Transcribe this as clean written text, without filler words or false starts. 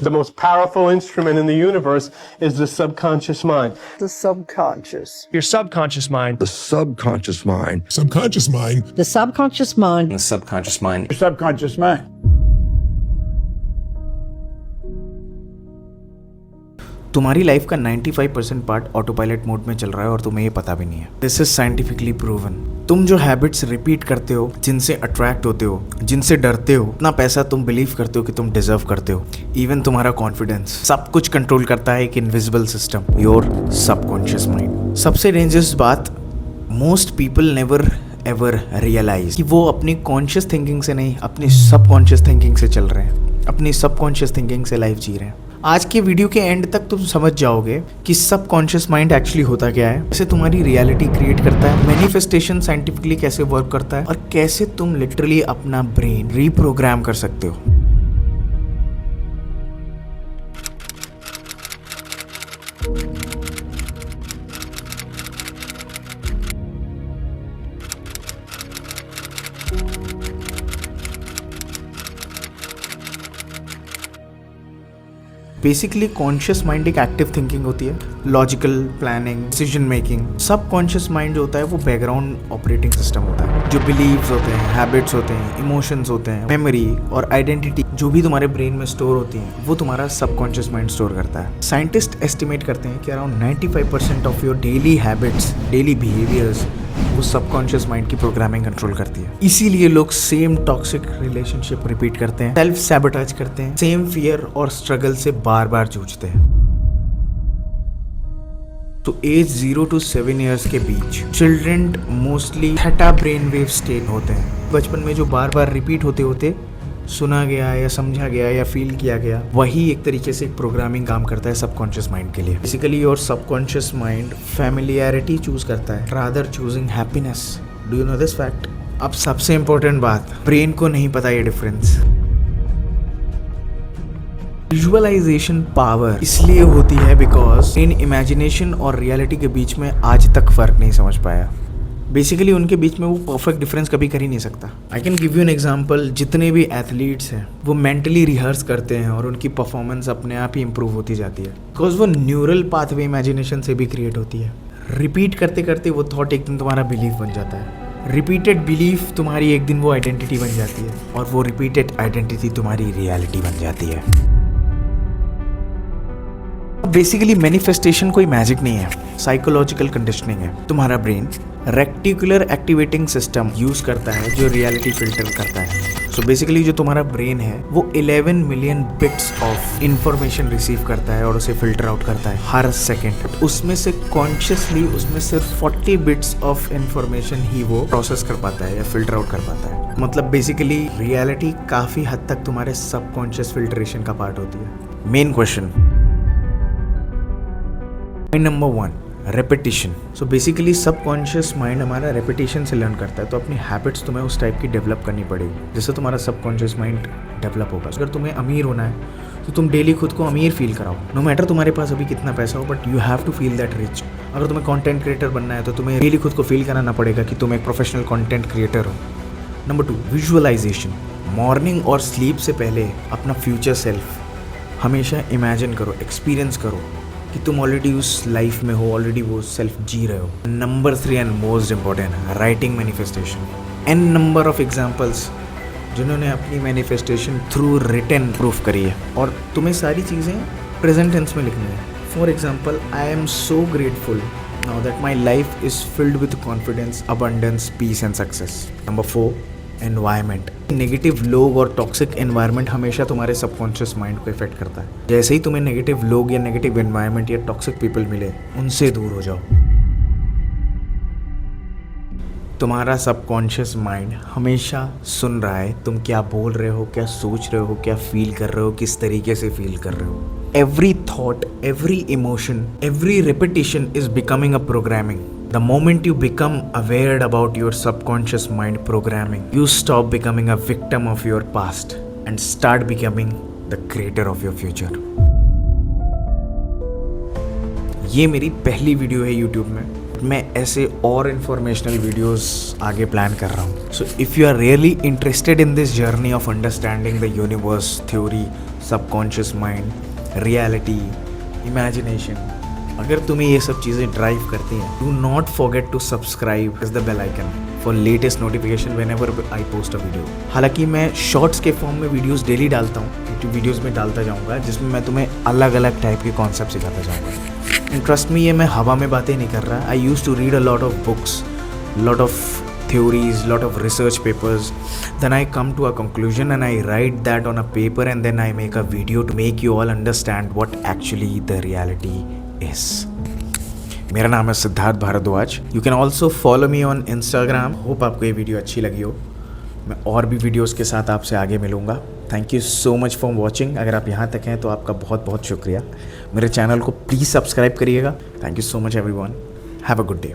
The most powerful instrument in the universe is the subconscious mind. The subconscious. Your subconscious mind. The subconscious mind. Subconscious mind. The subconscious mind. The subconscious mind. The subconscious mind. तुम्हारी life का 95% part auto pilot mode में चल रहा है और तुम्हें ये पता भी नहीं है। This is scientifically proven. तुम जो हैबिट्स रिपीट करते हो, जिनसे अट्रैक्ट होते हो, जिनसे डरते हो, इतना पैसा तुम बिलीव करते हो कि तुम डिजर्व करते हो, इवन तुम्हारा कॉन्फिडेंस, सब कुछ कंट्रोल करता है एक invisible system, your subconscious mind. सबसे डेंजरस बात, most people never ever realise कि वो अपनी कॉन्शियस थिंकिंग से नहीं, अपनी सबकॉन्शियस थिंकिंग से चल रहे हैं, अपनी सबकॉन्शियस थिंकिंग से लाइफ जी रहे हैं। आज के वीडियो के एंड तक तुम समझ जाओगे कि सबकॉन्शियस माइंड एक्चुअली होता क्या है, कैसे तुम्हारी रियलिटी क्रिएट करता है, मैनिफेस्टेशन साइंटिफिकली कैसे वर्क करता है और कैसे तुम लिटरली अपना ब्रेन रीप्रोग्राम कर सकते हो। बेसिकली कॉन्शियस माइंड एक एक्टिव थिंकिंग होती है, लॉजिकल प्लानिंग, डिसीजन मेकिंग। सब कॉन्शियस माइंड जो होता है वो बैकग्राउंड ऑपरेटिंग सिस्टम होता है। जो बिलीव्स होते हैं, हैबिट्स होते हैं, इमोशंस होते हैं, मेमोरी और आइडेंटिटी जो भी तुम्हारे ब्रेन में स्टोर होती हैं, वो तुम्हारा सबकॉन्शियस माइंड स्टोर करता है। साइंटिस्ट एस्टिमेट करते हैं कि around 95% of your daily habits, daily behaviours वो सबकॉन्शियस माइंड की प्रोग्रामिंग कंट्रोल करती है। इसीलिए लोग सेम टॉक्सिक रिलेशनशिप रिपीट करते हैं, सेल्फ सैबोटेज करते हैं, सेम फियर और स्ट्रगल से बार बार जूझते हैं। तो एज 0 to 7 years के बीच children mostly theta brain wave state होते हैं। बचपन में जो बार बार रिपीट होते होते सुना गया या समझा गया या फील किया गया, वही एक तरीके से एक प्रोग्रामिंग काम करता है सबकॉन्शियस माइंड के लिए। Basically your subconscious mind familiarity choose करता है rather choosing happiness. Do you know this fact? अब सबसे इंपॉर्टेंट बात, ब्रेन को नहीं पता ये डिफरेंस। विजुअलाइजेशन पावर इसलिए होती है बिकॉज इन इमेजिनेशन और रियलिटी के बीच में आज तक फर्क नहीं समझ पाया। बेसिकली उनके बीच में वो परफेक्ट डिफरेंस कभी कर ही नहीं सकता। I can give you an example. जितने भी एथलीट्स हैं वो मेंटली रिहर्स करते हैं और उनकी परफॉर्मेंस अपने आप ही इंप्रूव होती जाती है, बिकॉज वो न्यूरल पाथवे इमेजिनेशन से भी क्रिएट होती है। रिपीट करते करते वो थॉट एक दिन तुम्हारा बिलीफ बन जाता है, रिपीटेड बिलीफ तुम्हारी एक दिन वो आइडेंटिटी बन जाती है और वो रिपीटेड आइडेंटिटी तुम्हारी रियलिटी बन जाती है। बेसिकली मैनिफेस्टेशन कोई मैजिक नहीं है, साइकोलॉजिकल कंडीशनिंग है। तुम्हारा brain reticular activating system use करता है जो रियलिटी फिल्टर करता है। सो बेसिकली जो तुम्हारा ब्रेन है वो 11 million bits of information receive करता है और उसे फिल्टर आउट करता है हर सेकेंड। उसमें से कॉन्शियसली उसमें सिर्फ 40 बिट्स ऑफ इंफॉर्मेशन ही वो प्रोसेस कर पाता है या फिल्टर आउट कर पाता है। मतलब बेसिकली रियलिटी काफी हद तक तुम्हारे सबकॉन्शियस फिल्ट्रेशन का पार्ट होती है। Main question number 1, repetition. So basically subconscious mind हमारा रेपिटेशन से लर्न करता है, तो अपनी हैबिट्स तुम्हें उस टाइप की डेवलप करनी पड़ेगी जिससे तुम्हारा सबकॉन्शियस माइंड डेवलप होगा। अगर तुम्हें अमीर होना है तो तुम डेली खुद को अमीर फील कराओ, नो मैटर तुम्हारे पास अभी कितना पैसा हो, but you have to feel that rich. अगर तुम्हें कंटेंट क्रिएटर बनना है तो तुम्हें डेली खुद को फील कराना पड़ेगा कि तुम एक प्रोफेशनल कंटेंट क्रिएटर हो। Number 2, visualisation. मॉर्निंग और स्लीप से पहले अपना फ्यूचर सेल्फ हमेशा इमेजिन करो, एक्सपीरियंस करो कि तुम ऑलरेडी उस लाइफ में हो, ऑलरेडी वो सेल्फ जी रहे हो। Number 3 and most important, writing manifestation. An number of examples जिन्होंने अपनी मैनिफेस्टेशन थ्रू रिटन प्रूफ करी है, और तुम्हें सारी चीज़ें प्रेजेंट टेंस में लिखनी है। For example, I am so grateful now that my life is filled with confidence, abundance, peace and success. Number 4, environment. Negative लोग और टॉक्सिक एनवायरमेंट हमेशा तुम्हारे सबकॉन्शियस माइंड को इफेक्ट करता है। जैसे ही तुम्हें नेगेटिव लोग या नेगेटिव एनवायरमेंट या टॉक्सिक पीपल मिले, उनसे दूर हो जाओ। तुम्हारा सबकॉन्शियस माइंड हमेशा सुन रहा है तुम क्या बोल रहे हो, क्या सोच रहे हो, क्या फील कर रहे हो, किस तरीके से फील कर रहे हो। Every thought, every emotion, every repetition is becoming a programming. The moment you become aware about your subconscious mind programming, you stop becoming a victim of your past and start becoming the creator of your future. ये मेरी पहली video है YouTube में मैं ऐसे और informational videos आगे plan कर रहा हूँ. So if you are really interested in this journey of understanding the universe, theory, subconscious mind, reality, imagination, अगर तुम्हें ये सब चीज़ें ड्राइव करती हैं, do not forget to subscribe is the bell icon for latest notification whenever I post a video. हालांकि मैं shorts के फॉर्म में वीडियोस डेली डालता हूँ, यूट्यूब वीडियोस में डालता जाऊँगा, जिसमें मैं तुम्हें अलग अलग टाइप के कॉन्सेप्ट सिखाता जाऊँगा. एंड ट्रस्ट मी, ये मैं हवा में बातें नहीं कर रहा. I used to read a lot of books, lot of theories, lot of research papers, then I come to a conclusion and I write that on a paper and then I make a video to make you all understand what actually the reality is. मेरा नाम है Siddharth Bhardwaj. You can also follow me on Instagram. Hope आपको ये video अच्छी लगी हो. मैं और भी वीडियोस के साथ आपसे आगे मिलूँगा. Thank you so much for watching. अगर आप यहाँ तक हैं तो आपका बहुत बहुत शुक्रिया. मेरे चैनल को प्लीज़ सब्सक्राइब करिएगा. Thank you so much everyone. Have a good day.